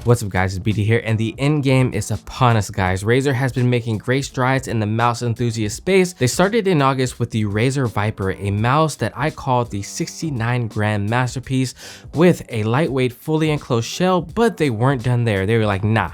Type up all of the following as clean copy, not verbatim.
What's up guys, it's BD here, and the end game is upon us guys. Razer has been making great strides in the mouse enthusiast space. They started in August with the Razer Viper, a mouse that I call the 69-gram masterpiece with a lightweight fully enclosed shell, but they weren't done there. They were like, nah,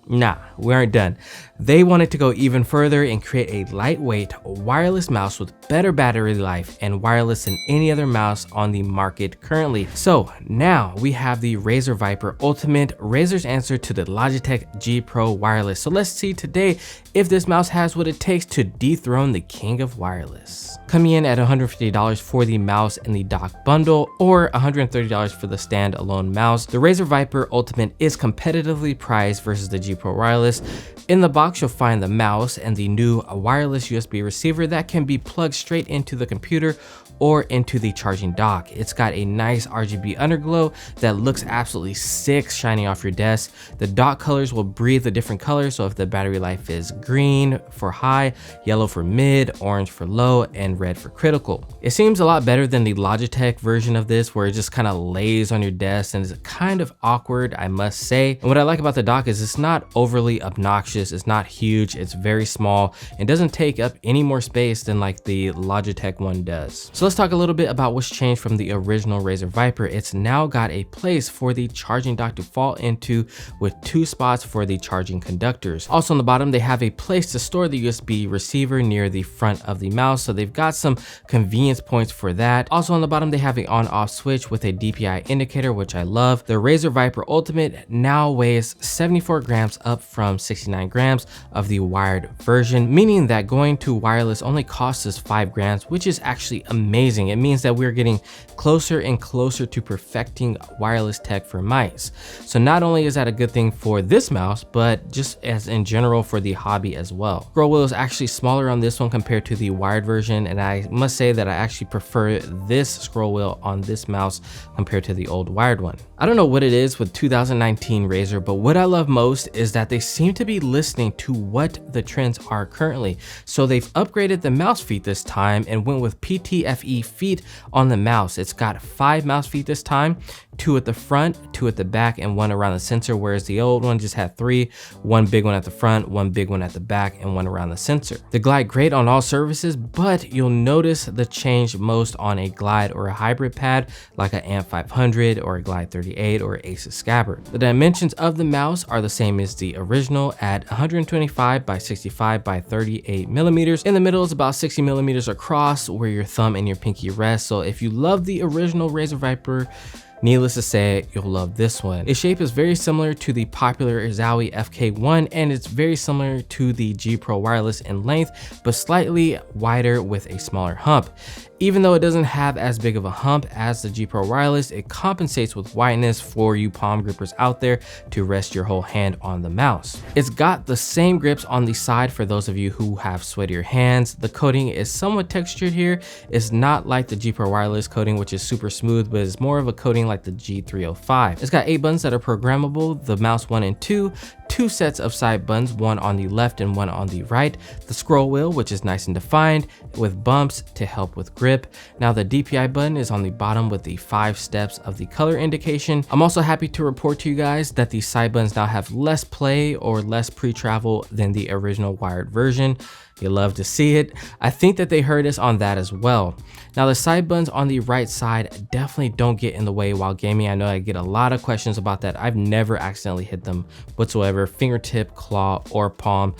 we aren't done. They wanted to go even further and create a lightweight wireless mouse with better battery life and wireless than any other mouse on the market currently. So now we have the Razer Viper Ultimate, Razer's answer to the Logitech G Pro Wireless. So let's see today if this mouse has what it takes to dethrone the king of wireless. Coming in at $150 for the mouse and the dock bundle, or $130 for the standalone mouse, the Razer Viper Ultimate is competitively priced versus the G Pro Wireless. In the box, you'll find the mouse and the new wireless USB receiver that can be plugged straight into the computer or into the charging dock. It's got a nice RGB underglow that looks absolutely sick shining off your desk. The dock colors will breathe the different colors, so if the battery life is green for high, yellow for mid, orange for low, and red for critical. It seems a lot better than the Logitech version of this, where it just kind of lays on your desk and is kind of awkward, I must say. And what I like about the dock is it's not overly obnoxious, it's not huge, it's very small, and doesn't take up any more space than like the Logitech one does. So let's talk a little bit about what's changed from the original Razer Viper. It's now got a place for the charging dock to fall into with 2 spots for the charging conductors. Also on the bottom, they have a place to store the USB receiver near the front of the mouse, so they've got some convenience points for that. Also on the bottom, they have an on-off switch with a DPI indicator, which I love. The Razer Viper Ultimate now weighs 74 grams, up from 69 grams of the wired version, meaning that going to wireless only costs us 5 grams, which is actually amazing. It means that we're getting closer and closer to perfecting wireless tech for mice. So not only is that a good thing for this mouse, but just as in general for the hobby as well. Scroll wheel is actually smaller on this one compared to the wired version, and I must say that I actually prefer this scroll wheel on this mouse compared to the old wired one. I don't know what it is with 2019 Razer, but what I love most is that they seem to be listening to what the trends are currently. So they've upgraded the mouse feet this time and went with PTFE feet on the mouse. It's got 5 mouse feet this time, 2 at the front, 2 at the back, and 1 around the sensor, whereas the old one just had 3, 1 big one at the front, 1 big one at the back, and 1 around the sensor. They glide great on all surfaces, but you'll notice the change most on a glide or a hybrid pad like an AMP 500 or a Glide 38 or Asus Scabbard. The dimensions of the mouse are the same as the original at 125 by 65 by 38 millimeters. In the middle is about 60 millimeters across where your thumb and your pinky rest. So if you love the original Razer Viper, needless to say, you'll love this one. Its shape is very similar to the popular Zowie FK1, and it's very similar to the G Pro Wireless in length, but slightly wider with a smaller hump. Even though it doesn't have as big of a hump as the G Pro Wireless, it compensates with wideness for you palm grippers out there to rest your whole hand on the mouse. It's got the same grips on the side for those of you who have sweatier hands. The coating is somewhat textured here. It's not like the G Pro Wireless coating, which is super smooth, but it's more of a coating like the G305. It's got 8 buttons that are programmable, the mouse 1 and 2, 2 sets of side buttons, 1 on the left and 1 on the right, the scroll wheel, which is nice and defined with bumps to help with grip. Now the DPI button is on the bottom with the 5 steps of the color indication. I'm also happy to report to you guys that the side buttons now have less play or less pre-travel than the original wired version. You love to see it. I think that they heard us on that as well. Now the side buttons on the right side definitely don't get in the way while gaming. I know I get a lot of questions about that. I've never accidentally hit them whatsoever, fingertip, claw, or palm.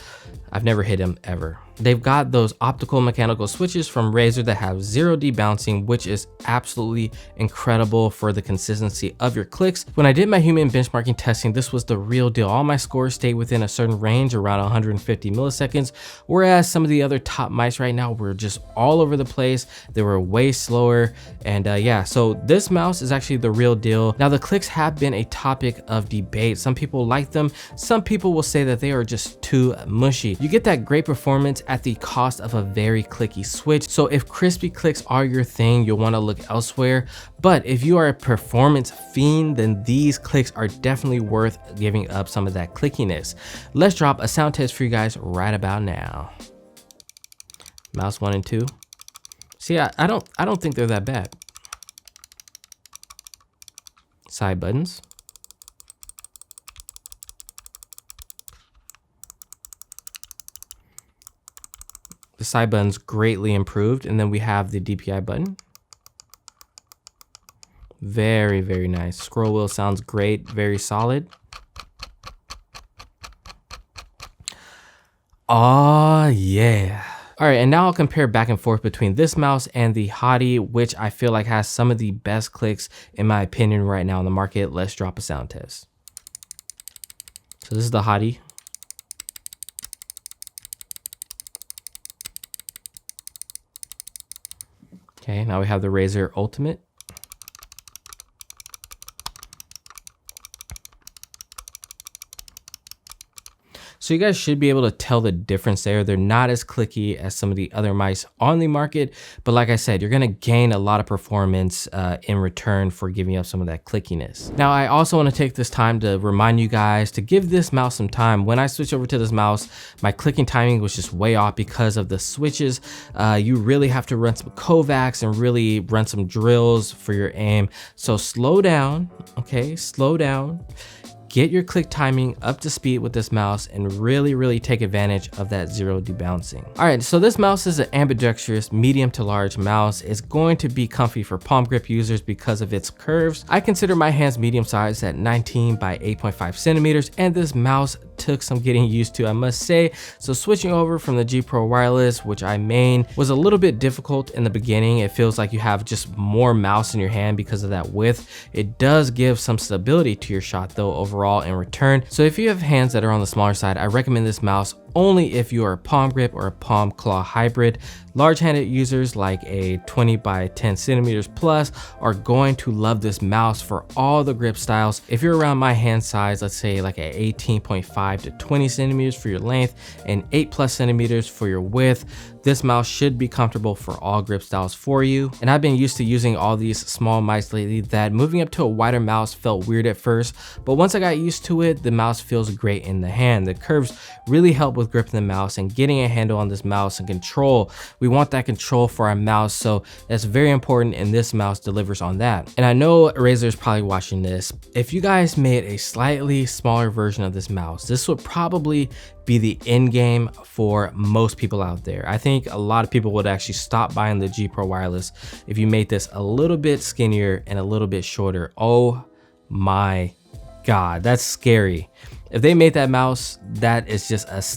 I've never hit them ever. They've got those optical mechanical switches from Razer that have 0 debouncing, which is absolutely incredible for the consistency of your clicks. When I did my human benchmarking testing, this was the real deal. All my scores stayed within a certain range, around 150 milliseconds, whereas some of the other top mice right now were just all over the place. They were way slower, and yeah, so this mouse is actually the real deal. Now the clicks have been a topic of debate. Some people like them, some people will say that they are just too mushy. You get that great performance at the cost of a very clicky switch. So if crispy clicks are your thing, you'll want to look elsewhere. But if you are a performance fiend, then these clicks are definitely worth giving up some of that clickiness. Let's drop a sound test for you guys right about now. Mouse 1 and 2. See, I don't think they're that bad. Side buttons. The side button's greatly improved. And then we have the DPI button. Very, very nice. Scroll wheel sounds great, very solid. Oh yeah. All right, and now I'll compare back and forth between this mouse and the Hottie, which I feel like has some of the best clicks in my opinion right now on the market. Let's drop a sound test. So this is the Hottie. Okay, now we have the Razer Ultimate. So you guys should be able to tell the difference there. They're not as clicky as some of the other mice on the market, but like I said, you're gonna gain a lot of performance in return for giving up some of that clickiness. Now, I also wanna take this time to remind you guys to give this mouse some time. When I switched over to this mouse, my clicking timing was just way off because of the switches. You really have to run some Kovacs and really run some drills for your aim. So slow down, okay, slow down. Get your click timing up to speed with this mouse and really take advantage of that zero debouncing. All right, so this mouse is an ambidextrous medium to large mouse. It's going to be comfy for palm grip users because of its curves. I consider my hands medium sized at 19 by 8.5 centimeters, and this mouse took some getting used to, I must say. So switching over from the G Pro Wireless, which I main, was a little bit difficult in the beginning. It feels like you have just more mouse in your hand because of that width. It does give some stability to your shot though overall in return. So if you have hands that are on the smaller side, I recommend this mouse only if you are a palm grip or a palm claw hybrid. Large-handed users like a 20 by 10 centimeters plus are going to love this mouse for all the grip styles. If you're around my hand size, let's say like a 18.5 to 20 centimeters for your length and 8+ centimeters for your width, this mouse should be comfortable for all grip styles for you. And I've been used to using all these small mice lately that moving up to a wider mouse felt weird at first, but once I got used to it, the mouse feels great in the hand. The curves really help with gripping the mouse and getting a handle on this mouse and control. We want that control for our mouse, so that's very important, and this mouse delivers on that. And I know Razer is probably watching this. If you guys made a slightly smaller version of this mouse, this would probably be the end game for most people out there. I think a lot of people would actually stop buying the G Pro Wireless if you made this a little bit skinnier and a little bit shorter. Oh my God, that's scary. If they made that mouse, that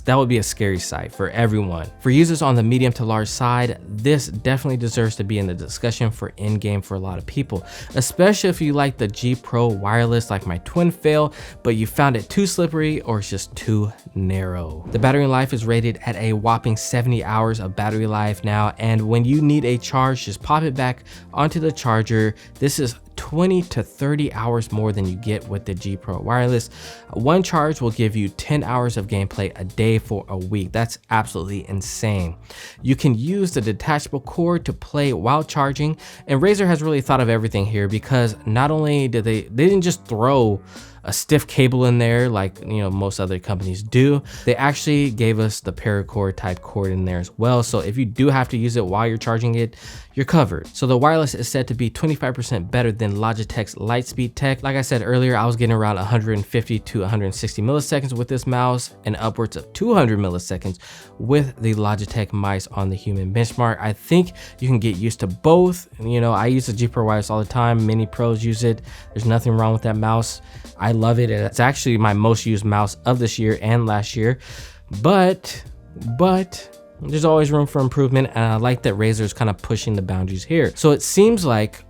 would be a scary sight for everyone. For users on the medium to large side, this definitely deserves to be in the discussion for in-game for a lot of people, especially if you like the G Pro Wireless like my twin fail, but you found it too slippery or it's just too narrow. The battery life is rated at a whopping 70 hours of battery life now, and when you need a charge, just pop it back onto the charger. This is 20 to 30 hours more than you get with the G Pro Wireless. One charge will give you 10 hours of gameplay a day for a week. That's absolutely insane. You can use the detachable cord to play while charging, and Razer has really thought of everything here, because not only did they didn't just throw a stiff cable in there like most other companies do, they actually gave us the paracord type cord in there as well. So if you do have to use it while you're charging it, you're covered. So the wireless is said to be 25% better than Logitech's Lightspeed Tech. Like I said earlier, I was getting around 150 to 160 milliseconds with this mouse and upwards of 200 milliseconds with the Logitech mice on the human benchmark. I think you can get used to both. I use the G Pro Wireless all the time. Many pros use it. There's nothing wrong with that mouse. I love it. It's actually my most used mouse of this year and last year, but there's always room for improvement, and I like that Razer is kind of pushing the boundaries here. So it seems like,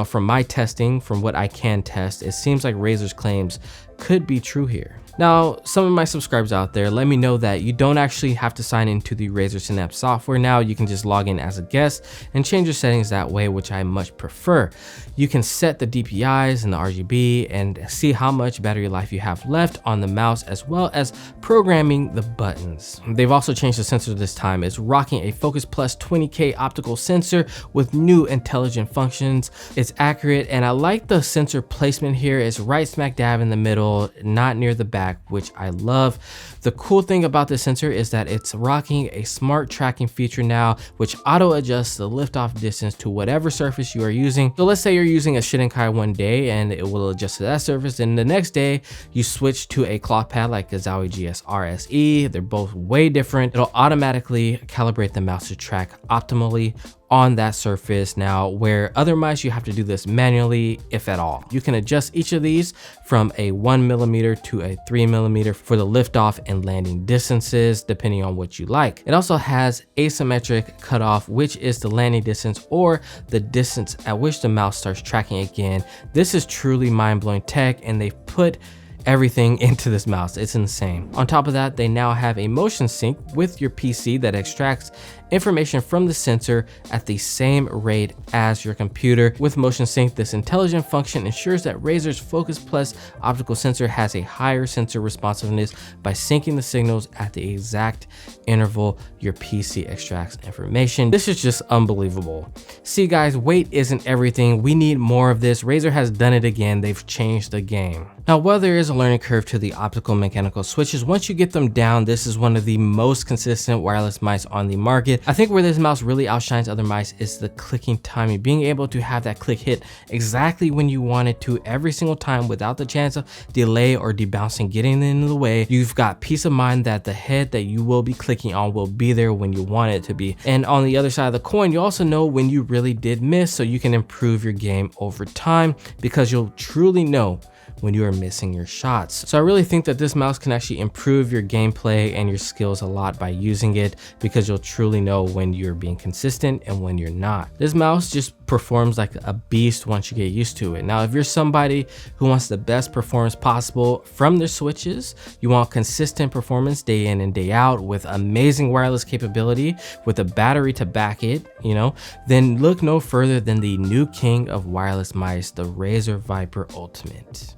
from my testing, from what I can test, it seems like Razer's claims could be true here. Now, some of my subscribers out there, let me know that you don't actually have to sign into the Razer Synapse software now. You can just log in as a guest and change your settings that way, which I much prefer. You can set the DPIs and the RGB and see how much battery life you have left on the mouse, as well as programming the buttons. They've also changed the sensor this time. It's rocking a Focus Plus 20K optical sensor with new intelligent functions. It's accurate, and I like the sensor placement here. It's right smack dab in the middle, not near the back. back, which I love. The cool thing about this sensor is that it's rocking a smart tracking feature now, which auto adjusts the liftoff distance to whatever surface you are using. So let's say you're using a Shinnenkai one day and it will adjust to that surface, and the next day you switch to a cloth pad like a Zowie GS-R SE. They're both way different. It'll automatically calibrate the mouse to track optimally on that surface. Now, where other mice you have to do this manually, if at all. You can adjust each of these from a 1mm to a 3mm for the liftoff and landing distances, depending on what you like. It also has asymmetric cutoff, which is the landing distance or the distance at which the mouse starts tracking again. This is truly mind-blowing tech, and they've put everything into this mouse. It's insane. On top of that, they now have a motion sync with your PC that extracts information from the sensor at the same rate as your computer. With motion sync, this intelligent function ensures that Razer's Focus Plus optical sensor has a higher sensor responsiveness by syncing the signals at the exact interval your PC extracts information. This is just unbelievable. See guys, weight isn't everything. We need more of this. Razer has done it again. They've changed the game. Now, while there is a learning curve to the optical mechanical switches, once you get them down, this is one of the most consistent wireless mice on the market. I think where this mouse really outshines other mice is the clicking timing, being able to have that click hit exactly when you want it to every single time without the chance of delay or debouncing getting in the way. You've got peace of mind that the head that you will be clicking on will be there when you want it to be. And on the other side of the coin, you also know when you really did miss, so you can improve your game over time because you'll truly know when you are missing your shots. So I really think that this mouse can actually improve your gameplay and your skills a lot by using it, because you'll truly know when you're being consistent and when you're not. This mouse just performs like a beast once you get used to it. Now, if you're somebody who wants the best performance possible from their switches, you want consistent performance day in and day out with amazing wireless capability with a battery to back it, you know, then look no further than the new king of wireless mice, the Razer Viper Ultimate.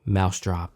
Mouse drop.